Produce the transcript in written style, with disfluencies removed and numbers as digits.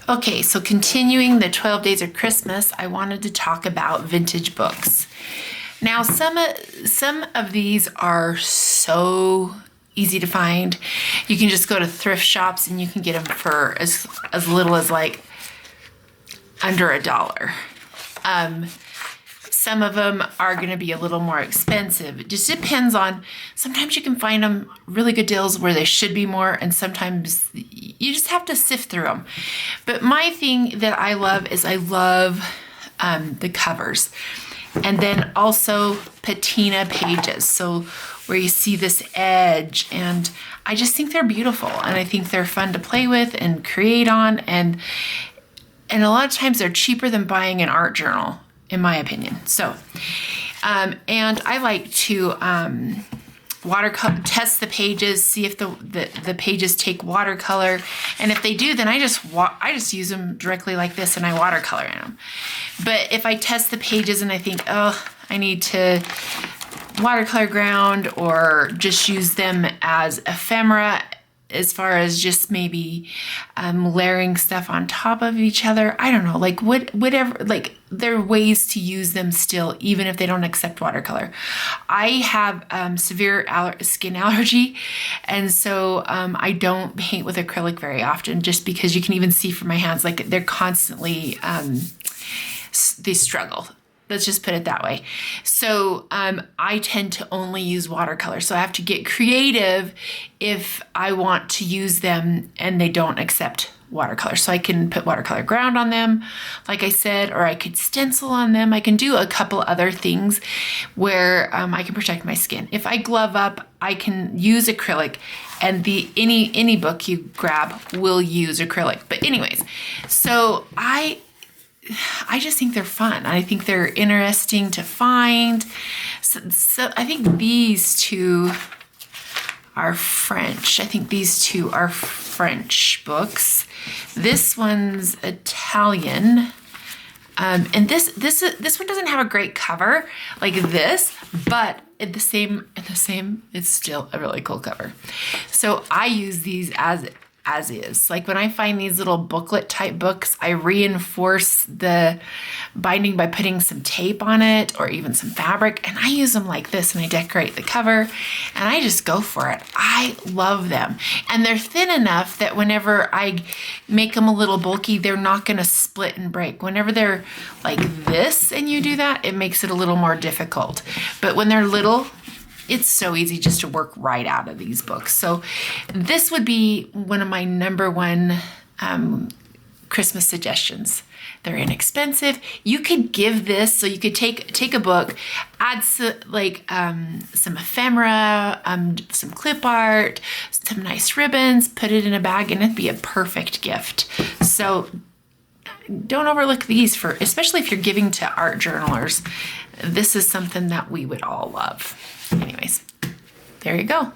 Okay, so continuing the 12 Days of Christmas, I wanted to talk about vintage books. Now, some of these are so easy to find. You can just go to thrift shops and you can get them for as little as like under $1. Some of them are going to be a little more expensive. It just depends on, sometimes you can find them really good deals where they should be more, and sometimes you just have to sift through them. But my thing that I love is I love the covers. And then also patina pages. So where you see this edge, and I just think they're beautiful, and I think they're fun to play with and create on, and a lot of times they're cheaper than buying an art journal, in my opinion. So, and I like to watercolor, test the pages, see if the pages take watercolor, and if they do, then I just use them directly like this, and I watercolor in them. But if I test the pages and I think, oh, I need to watercolor ground, or just use them as ephemera, as far as just maybe layering stuff on top of each other. I don't know, like whatever, like there are ways to use them still, even if they don't accept watercolor. I have severe skin allergy, and so I don't paint with acrylic very often, just because you can even see from my hands, like they're constantly, they struggle. Let's just put it that way. So I tend to only use watercolor. So I have to get creative if I want to use them and they don't accept watercolor. So I can put watercolor ground on them, like I said, or I could stencil on them. I can do a couple other things where I can protect my skin. If I glove up, I can use acrylic, and any book you grab will use acrylic. But anyways, so I just think they're fun. I think they're interesting to find. So I think these two are French. I think these two are French books. This one's Italian. And this one doesn't have a great cover like this, but it's still a really cool cover. So I use these as is. Like when I find these little booklet type books, I reinforce the binding by putting some tape on it, or even some fabric, and I use them like this, and I decorate the cover, and I just go for it. I love them. And they're thin enough that whenever I make them a little bulky, they're not going to split and break. Whenever they're like this and you do that, it makes it a little more difficult. But when they're little, it's so easy just to work right out of these books. So this would be one of my number one Christmas suggestions. They're inexpensive. You could give this, so you could take a book, add some ephemera, some clip art, some nice ribbons, put it in a bag, and it'd be a perfect gift. So don't overlook these, especially if you're giving to art journalers. This is something that we would all love. Anyways, there you go.